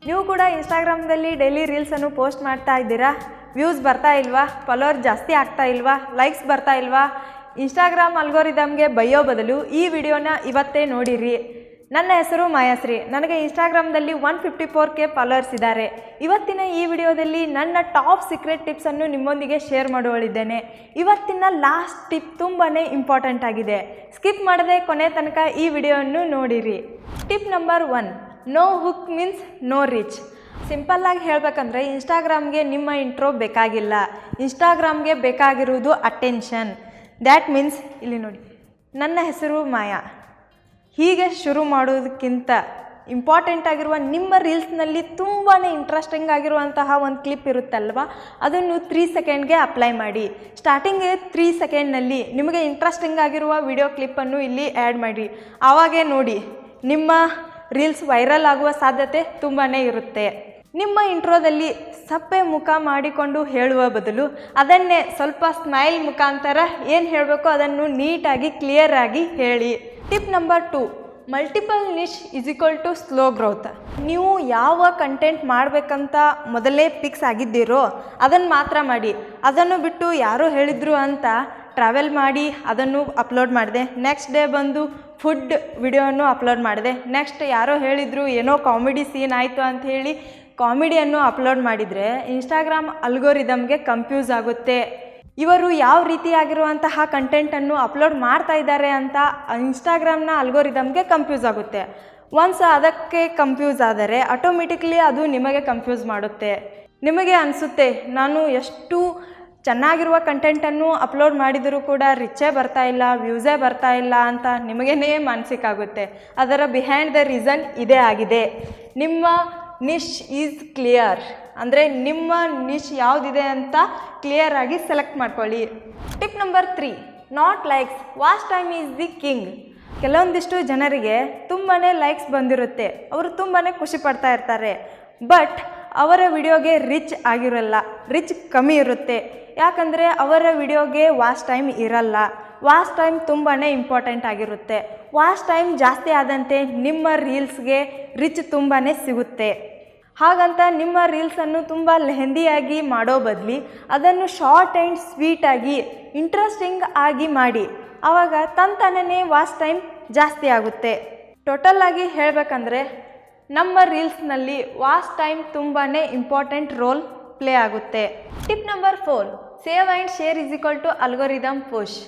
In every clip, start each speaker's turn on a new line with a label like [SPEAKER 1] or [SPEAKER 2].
[SPEAKER 1] ನೀವು ಕೂಡ ಇನ್ಸ್ಟಾಗ್ರಾಮ್ದಲ್ಲಿ daily ರೀಲ್ಸನ್ನು post ಮಾಡ್ತಾ ಇದ್ದೀರಾ? ವ್ಯೂಸ್ ಬರ್ತಾ ಇಲ್ವಾ? ಫಾಲೋವರ್ ಜಾಸ್ತಿ ಆಗ್ತಾ ಇಲ್ವಾ? ಲೈಕ್ಸ್ ಬರ್ತಾ ಇಲ್ವಾ? ಇನ್ಸ್ಟಾಗ್ರಾಮ್ ಅಲ್ಗೋರಿದಮ್ಗೆ ಬೈಯೋ ಬದಲು ಈ ವಿಡಿಯೋನ ಇವತ್ತೇ ನೋಡಿರಿ. ನನ್ನ ಹೆಸರು ಮಾಯಾಶ್ರೀ. ನನಗೆ ಇನ್ಸ್ಟಾಗ್ರಾಮ್ದಲ್ಲಿ 154K ಫಾಲೋವರ್ಸ್ ಇದ್ದಾರೆ. ಇವತ್ತಿನ ಈ ವಿಡಿಯೋದಲ್ಲಿ ನನ್ನ ಟಾಪ್ ಸೀಕ್ರೆಟ್ ಟಿಪ್ಸನ್ನು ನಿಮ್ಮೊಂದಿಗೆ ಶೇರ್ ಮಾಡುವಳಿದ್ದೇನೆ. ಇವತ್ತಿನ ಲಾಸ್ಟ್ ಟಿಪ್ ತುಂಬಾ ಇಂಪಾರ್ಟೆಂಟ್ ಆಗಿದೆ. ಸ್ಕಿಪ್ ಮಾಡದೆ ಕೊನೆ ತನಕ ಈ ವಿಡಿಯೋವನ್ನು ನೋಡಿರಿ. Tip number 1, no hook means no reach. ಸಿಂಪಲ್ಲಾಗಿ ಹೇಳಬೇಕಂದ್ರೆ ಇನ್ಸ್ಟಾಗ್ರಾಮ್ಗೆ ನಿಮ್ಮ ಇಂಟ್ರೋ ಬೇಕಾಗಿಲ್ಲ. ಇನ್ಸ್ಟಾಗ್ರಾಮ್ಗೆ ಬೇಕಾಗಿರುವುದು ಅಟೆನ್ಷನ್. ದ್ಯಾಟ್ ಮೀನ್ಸ್ ಇಲ್ಲಿ ನೋಡಿ, ನನ್ನ ಹೆಸರು ಮಾಯಾ. ಹೀಗೆ ಶುರು ಮಾಡೋದಕ್ಕಿಂತ ಇಂಪಾರ್ಟೆಂಟ್ ಆಗಿರುವ ನಿಮ್ಮ ರೀಲ್ಸ್ನಲ್ಲಿ ತುಂಬಾ ಇಂಟ್ರೆಸ್ಟಿಂಗ್ ಆಗಿರುವಂತಹ ಒಂದು ಕ್ಲಿಪ್ ಇರುತ್ತಲ್ವ, ಅದನ್ನು 3 ಸೆಕೆಂಡ್ಗೆ ಅಪ್ಲೈ ಮಾಡಿ. ಸ್ಟಾರ್ಟಿಂಗ್ಗೆ 3 ಸೆಕೆಂಡ್ನಲ್ಲಿ ನಿಮಗೆ ಇಂಟ್ರೆಸ್ಟಿಂಗ್ ಆಗಿರುವ ವಿಡಿಯೋ ಕ್ಲಿಪ್ಪನ್ನು ಇಲ್ಲಿ ಆ್ಯಡ್ ಮಾಡಿ. ಆವಾಗೇ ನೋಡಿ ನಿಮ್ಮ ರೀಲ್ಸ್ ವೈರಲ್ ಆಗುವ ಸಾಧ್ಯತೆ ತುಂಬಾ ಇರುತ್ತೆ. ನಿಮ್ಮ ಇಂಟ್ರೋದಲ್ಲಿ ಸಪ್ಪೆ ಮುಖ ಮಾಡಿಕೊಂಡು ಹೇಳುವ ಬದಲು ಅದನ್ನೇ ಸ್ವಲ್ಪ ಸ್ಮೈಲ್ ಮುಖಾಂತರ ಏನು ಹೇಳಬೇಕು ಅದನ್ನು ನೀಟಾಗಿ ಕ್ಲಿಯರ್ ಆಗಿ ಹೇಳಿ. ಟಿಪ್ ನಂಬರ್ 2, ಮಲ್ಟಿಪಲ್ ನಿಶ್ is equal to slow growth. ನೀವು ಯಾವ ಕಂಟೆಂಟ್ ಮಾಡಬೇಕಂತ ಮೊದಲೇ ಫಿಕ್ಸ್ ಆಗಿದ್ದೀರೋ ಅದನ್ನು ಮಾತ್ರ ಮಾಡಿ. ಅದನ್ನು ಬಿಟ್ಟು ಯಾರೋ ಹೇಳಿದರು ಅಂತ ಟ್ರಾವೆಲ್ ಮಾಡಿ ಅದನ್ನು ಅಪ್ಲೋಡ್ ಮಾಡಿದೆ, ನೆಕ್ಸ್ಟ್ ಡೇ ಬಂದು ಫುಡ್ ವಿಡಿಯೋನು ಅಪ್ಲೋಡ್ ಮಾಡಿದೆ, ನೆಕ್ಸ್ಟ್ ಯಾರೋ ಹೇಳಿದರು ಏನೋ ಕಾಮಿಡಿ ಸೀನ್ ಆಯಿತು ಅಂತ ಹೇಳಿ ಕಾಮಿಡಿಯನ್ನು ಅಪ್ಲೋಡ್ ಮಾಡಿದರೆ ಇನ್ಸ್ಟಾಗ್ರಾಮ್ ಅಲ್ಗೋರಿದಮ್ಗೆ ಕನ್ಫ್ಯೂಸ್ ಆಗುತ್ತೆ. ಇವರು ಯಾವ ರೀತಿಯಾಗಿರುವಂತಹ ಕಂಟೆಂಟನ್ನು ಅಪ್ಲೋಡ್ ಮಾಡ್ತಾ ಇದ್ದಾರೆ ಅಂತ ಇನ್ಸ್ಟಾಗ್ರಾಮ್ನ ಅಲ್ಗೋರಿದಮ್ಗೆ ಕನ್ಫ್ಯೂಸ್ ಆಗುತ್ತೆ. ಒನ್ಸ್ ಅದಕ್ಕೆ ಕನ್ಫ್ಯೂಸ್ ಆದರೆ ಆಟೋಮೆಟಿಕ್ಲಿ ಅದು ನಿಮಗೆ ಕನ್ಫ್ಯೂಸ್ ಮಾಡುತ್ತೆ. ನಿಮಗೆ ಅನಿಸುತ್ತೆ ನಾನು ಎಷ್ಟು ಚೆನ್ನಾಗಿರುವ ಕಂಟೆಂಟನ್ನು ಅಪ್ಲೋಡ್ ಮಾಡಿದರೂ ಕೂಡ ರಿಚೇ ಬರ್ತಾ ಇಲ್ಲ, ವ್ಯೂಸೇ ಬರ್ತಾ ಇಲ್ಲ ಅಂತ ನಿಮಗೇ ಮಾನಸಿಕಾಗುತ್ತೆ. ಅದರ ಬಿಹೈಂಡ್ ದ ರೀಸನ್ ಇದೇ ಆಗಿದೆ. ನಿಮ್ಮ ನಿಶ್ ಈಸ್ ಕ್ಲಿಯರ್, ಅಂದರೆ ನಿಮ್ಮ ನಿಶ್ ಯಾವುದಿದೆ ಅಂತ ಕ್ಲಿಯರ್ ಆಗಿ ಸೆಲೆಕ್ಟ್ ಮಾಡ್ಕೊಳ್ಳಿ. Tip number 3, not likes, watch time is the king. ಕೆಲವೊಂದಿಷ್ಟು ಜನರಿಗೆ ತುಂಬಾ ಲೈಕ್ಸ್ ಬಂದಿರುತ್ತೆ, ಅವರು ತುಂಬಾ ಖುಷಿ ಪಡ್ತಾ ಇರ್ತಾರೆ. ಬಟ್ ಅವರ ವಿಡಿಯೋಗೆ ರಿಚ್ ಆಗಿರಲ್ಲ, ರಿಚ್ ಕಮ್ಮಿ ಇರುತ್ತೆ. ಯಾಕಂದರೆ ಅವರ ವಿಡಿಯೋಗೆ ವಾಚ್ ಟೈಮ್ ಇರಲ್ಲ. ವಾಚ್ ಟೈಮ್ ತುಂಬಾ ಇಂಪಾರ್ಟೆಂಟ್ ಆಗಿರುತ್ತೆ. ವಾಚ್ ಟೈಮ್ ಜಾಸ್ತಿ ಆದಂತೆ ನಿಮ್ಮ ರೀಲ್ಸ್ಗೆ ರಿಚ್ ತುಂಬಾ ಸಿಗುತ್ತೆ. ಹಾಗಂತ ನಿಮ್ಮ ರೀಲ್ಸನ್ನು ತುಂಬ ಲೆಹೆಂದಿಯಾಗಿ ಮಾಡೋ ಬದಲಿ ಅದನ್ನು ಶಾರ್ಟ್ ಆ್ಯಂಡ್ ಸ್ವೀಟಾಗಿ ಇಂಟ್ರೆಸ್ಟಿಂಗ್ ಆಗಿ ಮಾಡಿ. ಆವಾಗ ತಂತಾನೇ ವಾಚ್ ಟೈಮ್ ಜಾಸ್ತಿ ಆಗುತ್ತೆ. ಟೋಟಲಾಗಿ ಹೇಳಬೇಕಂದ್ರೆ ನಮ್ಮ ರೀಲ್ಸ್ನಲ್ಲಿ ವಾಚ್ ಟೈಮ್ ತುಂಬಾ ಇಂಪಾರ್ಟೆಂಟ್ ರೋಲ್ ಪ್ಲೇ ಆಗುತ್ತೆ. Tip number 4, save and share is equal to algorithm push.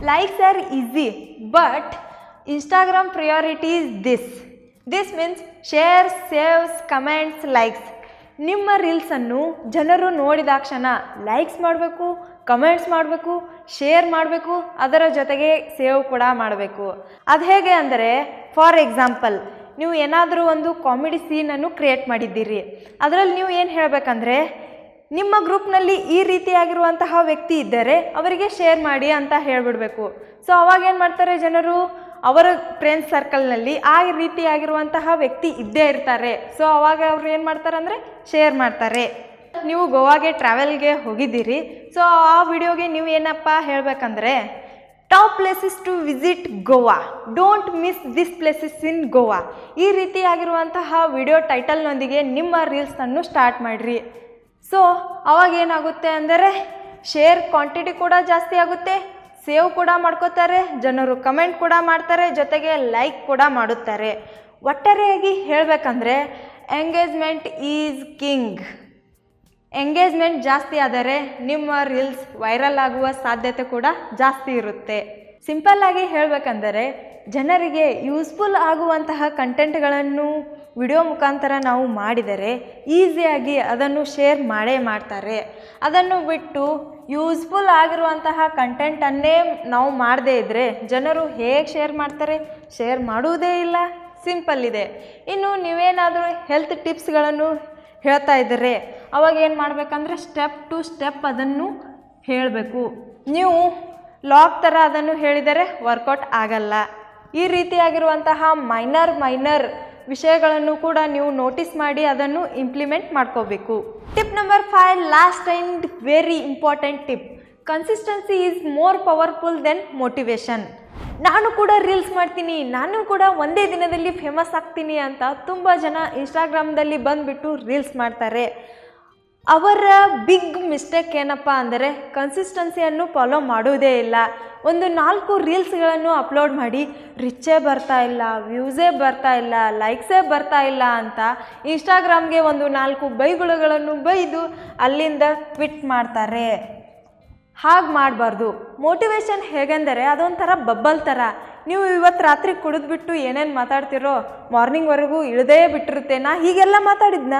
[SPEAKER 1] Likes are easy but Instagram priority is this means share, saves, comments, likes. ನಿಮ್ಮ ರೀಲ್ಸನ್ನು ಜನರು ನೋಡಿದಾಕ್ಷಣ ಲೈಕ್ಸ್ ಮಾಡಬೇಕು, ಕಮೆಂಟ್ಸ್ ಮಾಡಬೇಕು, ಶೇರ್ ಮಾಡಬೇಕು, ಅದರ ಜೊತೆಗೆ ಸೇವ್ ಕೂಡ ಮಾಡಬೇಕು. ಅದು ಹೇಗೆ ಅಂದರೆ, ಫಾರ್ ಎಕ್ಸಾಂಪಲ್ ನೀವು ಏನಾದರೂ ಒಂದು ಕಾಮಿಡಿ ಸೀನನ್ನು ಕ್ರಿಯೇಟ್ ಮಾಡಿದ್ದೀರಿ. ಅದರಲ್ಲಿ ನೀವು ಏನು ಹೇಳಬೇಕಂದ್ರೆ, ನಿಮ್ಮ ಗ್ರೂಪ್ನಲ್ಲಿ ಈ ರೀತಿಯಾಗಿರುವಂತಹ ವ್ಯಕ್ತಿ ಇದ್ದರೆ ಅವರಿಗೆ ಶೇರ್ ಮಾಡಿ ಅಂತ ಹೇಳಿಬಿಡಬೇಕು. ಸೊ ಅವಾಗ ಏನು ಮಾಡ್ತಾರೆ ಜನರು, ಅವರ ಫ್ರೆಂಡ್ಸ್ ಸರ್ಕಲ್ನಲ್ಲಿ ಆ ರೀತಿಯಾಗಿರುವಂತಹ ವ್ಯಕ್ತಿ ಇದ್ದೇ ಇರ್ತಾರೆ. ಸೊ ಅವಾಗ ಅವರು ಏನು ಮಾಡ್ತಾರೆ ಅಂದರೆ ಶೇರ್ ಮಾಡ್ತಾರೆ. ನೀವು ಗೋವಾಗೆ ಟ್ರಾವೆಲ್ಗೆ ಹೋಗಿದ್ದೀರಿ, ಸೊ ಆ ವಿಡಿಯೋಗೆ ನೀವು ಏನಪ್ಪ ಹೇಳಬೇಕಂದ್ರೆ, top places to visit Goa, don't miss this places in Goa. ಈ ರೀತಿಯಾಗಿರುವಂತಹ ವಿಡಿಯೋ ಟೈಟಲ್ನೊಂದಿಗೆ ನಿಮ್ಮ ರೀಲ್ಸನ್ನು ಸ್ಟಾರ್ಟ್ ಮಾಡಿರಿ. ಸೊ ಅವಾಗ ಏನಾಗುತ್ತೆ ಅಂದರೆ ಶೇರ್ ಕ್ವಾಂಟಿಟಿ ಕೂಡ ಜಾಸ್ತಿ ಆಗುತ್ತೆ, ಸೇವ್ ಕೂಡ ಮಾಡ್ಕೋತಾರೆ, ಜನರು ಕಮೆಂಟ್ ಕೂಡ ಮಾಡ್ತಾರೆ, ಜೊತೆಗೆ ಲೈಕ್ ಕೂಡ ಮಾಡುತ್ತಾರೆ. ಒಟ್ಟಾರೆಯಾಗಿ ಹೇಳಬೇಕಂದ್ರೆ ಎಂಗೇಜ್ಮೆಂಟ್ ಈಸ್ ಕಿಂಗ್. ಎಂಗೇಜ್ಮೆಂಟ್ ಜಾಸ್ತಿ ಆದರೆ ನಿಮ್ಮ ರೀಲ್ಸ್ ವೈರಲ್ ಆಗುವ ಸಾಧ್ಯತೆ ಕೂಡ ಜಾಸ್ತಿ ಇರುತ್ತೆ. ಸಿಂಪಲ್ಲಾಗಿ ಹೇಳಬೇಕಂದರೆ ಜನರಿಗೆ ಯೂಸ್ಫುಲ್ ಆಗುವಂತಹ ಕಂಟೆಂಟ್ಗಳನ್ನು ವಿಡಿಯೋ ಮುಖಾಂತರ ನಾವು ಮಾಡಿದರೆ ಈಸಿಯಾಗಿ ಅದನ್ನು ಶೇರ್ ಮಾಡೇ ಮಾಡ್ತಾರೆ. ಅದನ್ನು ಬಿಟ್ಟು ಯೂಸ್ಫುಲ್ ಆಗಿರುವಂತಹ ಕಂಟೆಂಟನ್ನೇ ನಾವು ಮಾಡದೇ ಇದ್ದರೆ ಜನರು ಹೇಗೆ ಶೇರ್ ಮಾಡ್ತಾರೆ? ಶೇರ್ ಮಾಡುವುದೇ ಇಲ್ಲ. ಸಿಂಪಲ್ ಇದೆ. ಇನ್ನು ನೀವೇನಾದರೂ ಹೆಲ್ತ್ ಟಿಪ್ಸ್ಗಳನ್ನು ಹೇಳ್ತಾ ಇದ್ದರೆ ಅವಾಗ ಏನು ಮಾಡಬೇಕಂದ್ರೆ ಸ್ಟೆಪ್ ಟು ಸ್ಟೆಪ್ ಅದನ್ನು ಹೇಳಬೇಕು. ನೀವು ಲಾಗ್ ಥರ ಅದನ್ನು ಹೇಳಿದರೆ ವರ್ಕೌಟ್ ಆಗಲ್ಲ. ಈ ರೀತಿಯಾಗಿರುವಂತಹ ಮೈನರ್ ವಿಷಯಗಳನ್ನು ಕೂಡ ನೀವು ನೋಟಿಸ್ ಮಾಡಿ ಅದನ್ನು ಇಂಪ್ಲಿಮೆಂಟ್ ಮಾಡ್ಕೋಬೇಕು. Tip number 5, last and very important tip, consistency is more powerful then motivation. ನಾನು ಕೂಡ ರೀಲ್ಸ್ ಮಾಡ್ತೀನಿ, ನಾನು ಕೂಡ ಒಂದೇ ದಿನದಲ್ಲಿ ಫೇಮಸ್ ಆಗ್ತೀನಿ ಅಂತ ತುಂಬ ಜನ ಇನ್ಸ್ಟಾಗ್ರಾಮ್ದಲ್ಲಿ ಬಂದುಬಿಟ್ಟು ರೀಲ್ಸ್ ಮಾಡ್ತಾರೆ. ಅವರ ಬಿಗ್ ಮಿಸ್ಟೇಕ್ ಏನಪ್ಪ ಅಂದರೆ ಕನ್ಸಿಸ್ಟೆನ್ಸಿಯನ್ನು ಫಾಲೋ ಮಾಡೋದೇ ಇಲ್ಲ. ಒಂದು 4 ರೀಲ್ಸ್ಗಳನ್ನು ಅಪ್ಲೋಡ್ ಮಾಡಿ ರಿಚ್ಚೇ ಬರ್ತಾ ಇಲ್ಲ, ವ್ಯೂಸೇ ಬರ್ತಾ ಇಲ್ಲ, ಲೈಕ್ಸೇ ಬರ್ತಾ ಇಲ್ಲ ಅಂತ ಇನ್ಸ್ಟಾಗ್ರಾಮ್ಗೆ ಒಂದು 4 ಬೈಗುಳಗಳನ್ನು ಬೈದು ಅಲ್ಲಿಂದ ಟ್ವಿಟ್ ಮಾಡ್ತಾರೆ. ಹಾಗೆ ಮಾಡಬಾರ್ದು. ಮೋಟಿವೇಶನ್ ಹೇಗೆಂದರೆ ಅದೊಂಥರ ಬಬ್ಬಲ್ ಥರ. ನೀವು ಇವತ್ತು ರಾತ್ರಿ ಕುಡಿದ್ಬಿಟ್ಟು ಏನೇನು ಮಾತಾಡ್ತಿರೋ ಮಾರ್ನಿಂಗ್ವರೆಗೂ ಇಳದೇ ಬಿಟ್ಟಿರುತ್ತೆ. ನಾ ಹೀಗೆಲ್ಲ ಮಾತಾಡಿದ್ನ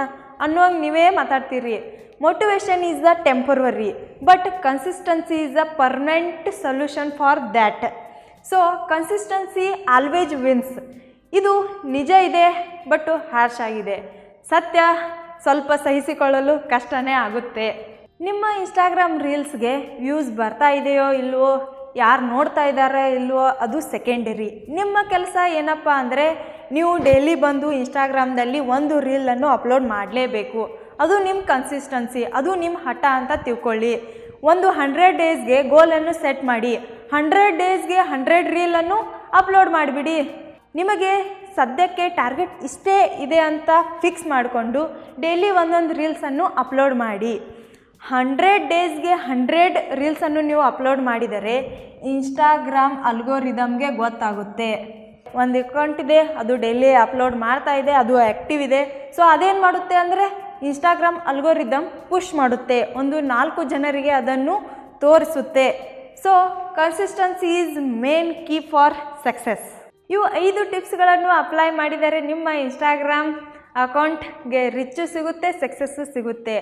[SPEAKER 1] ಅನ್ನೋಂಗೆ ನೀವೇ ಮಾತಾಡ್ತೀರಿ. Motivation is the temporary but consistency is the permanent solution for that. So consistency always wins. ಇದು ನಿಜ ಇದೆ ಬಟ್ ಹ್ಯಾರ್ಶ್ ಆಗಿದೆ. ಸತ್ಯ ಸ್ವಲ್ಪ ಸಹಿಸಿಕೊಳ್ಳಲು ಕಷ್ಟನೇ ಆಗುತ್ತೆ. ನಿಮ್ಮ ಇನ್ಸ್ಟಾಗ್ರಾಮ್ ರೀಲ್ಸ್ಗೆ ವ್ಯೂಸ್ ಬರ್ತಾ ಇದೆಯೋ ಇಲ್ವೋ, ಯಾರು ನೋಡ್ತಾ ಇದ್ದಾರೆ ಇಲ್ವೋ ಅದು ಸೆಕೆಂಡರಿ. ನಿಮ್ಮ ಕೆಲಸ ಏನಪ್ಪ ಅಂದರೆ ನೀವು ಡೈಲಿ ಬಂದು ಇನ್ಸ್ಟಾಗ್ರಾಮ್ದಲ್ಲಿ ಒಂದು ರೀಲನ್ನು ಅಪ್ಲೋಡ್ ಮಾಡಲೇಬೇಕು. ಅದು ನಿಮ್ಮ ಕನ್ಸಿಸ್ಟೆನ್ಸಿ, ಅದು ನಿಮ್ಮ ಹಠ ಅಂತ ತಿಳ್ಕೊಳ್ಳಿ. ಒಂದು 100 ಡೇಸ್ಗೆ ಗೋಲನ್ನು ಸೆಟ್ ಮಾಡಿ, 100 ಡೇಸ್ಗೆ 100 ರೀಲನ್ನು ಅಪ್ಲೋಡ್ ಮಾಡಿಬಿಡಿ. ನಿಮಗೆ ಸದ್ಯಕ್ಕೆ ಟಾರ್ಗೆಟ್ ಇಷ್ಟೇ ಇದೆ ಅಂತ ಫಿಕ್ಸ್ ಮಾಡಿಕೊಂಡು ಡೈಲಿ ಒಂದೊಂದು ರೀಲ್ಸನ್ನು ಅಪ್ಲೋಡ್ ಮಾಡಿ. 100 ಡೇಸ್ಗೆ 100 ರೀಲ್ಸನ್ನು ನೀವು ಅಪ್ಲೋಡ್ ಮಾಡಿದರೆ ಇನ್ಸ್ಟಾಗ್ರಾಮ್ ಅಲ್ಗೋರಿದಮ್ಗೆ ಗೊತ್ತಾಗುತ್ತೆ. ಒಂದು ಅಕೌಂಟ್ ಇದೆ, ಅದು ಡೈಲಿ ಅಪ್ಲೋಡ್ ಮಾಡ್ತಾ ಇದೆ, ಅದು ಆ್ಯಕ್ಟಿವ್ ಇದೆ. ಸೊ ಅದೇನು ಮಾಡುತ್ತೆ ಅಂದರೆ ಇನ್ಸ್ಟಾಗ್ರಾಮ್ ಅಲ್ಗೋರಿದಮ್ ಪುಷ್ ಮಾಡುತ್ತೆ, ಒಂದು 4 ಜನರಿಗೆ ಅದನ್ನು ತೋರಿಸುತ್ತೆ. So consistency is main key for success. ಇವು 5 ಟಿಪ್ಸ್ಗಳನ್ನು ಅಪ್ಲೈ ಮಾಡಿದರೆ ನಿಮ್ಮ ಇನ್ಸ್ಟಾಗ್ರಾಮ್ ಅಕೌಂಟ್ಗೆ ರಿಚ್ಚು ಸಿಗುತ್ತೆ, ಸಕ್ಸಸ್ಸು ಸಿಗುತ್ತೆ.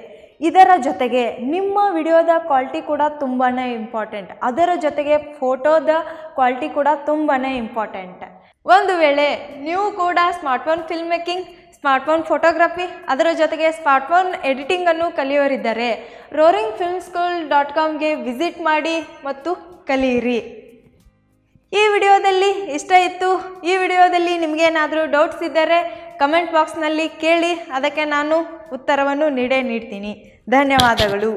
[SPEAKER 1] ಇದರ ಜೊತೆಗೆ ನಿಮ್ಮ ವಿಡಿಯೋದ ಕ್ವಾಲಿಟಿ ಕೂಡ ತುಂಬಾ ಇಂಪಾರ್ಟೆಂಟ್. ಅದರ ಜೊತೆಗೆ ಫೋಟೋದ ಕ್ವಾಲಿಟಿ ಕೂಡ ತುಂಬಾ ಇಂಪಾರ್ಟೆಂಟ್. ಒಂದು ವೇಳೆ ನೀವು ಕೂಡ smartphone film making, smartphone photography, ಅದರ ಜೊತೆಗೆ ಸ್ಮಾರ್ಟ್ಫೋನ್ ಎಡಿಟಿಂಗನ್ನು ಕಲಿಯೋರಿದ್ದರೆ roaringfilmschool.comಗೆ ವಿಸಿಟ್ ಮಾಡಿ ಮತ್ತು ಕಲಿಯಿರಿ. ಈ ವಿಡಿಯೋದಲ್ಲಿ ಇಷ್ಟ ಇತ್ತು. ಈ ವಿಡಿಯೋದಲ್ಲಿ ನಿಮಗೇನಾದರೂ ಡೌಟ್ಸ್ ಇದ್ದರೆ ಕಮೆಂಟ್ ಬಾಕ್ಸ್ನಲ್ಲಿ ಕೇಳಿ, ಅದಕ್ಕೆ ನಾನು ಉತ್ತರವನ್ನು ನೀಡ್ತೀನಿ. ಧನ್ಯವಾದಗಳು.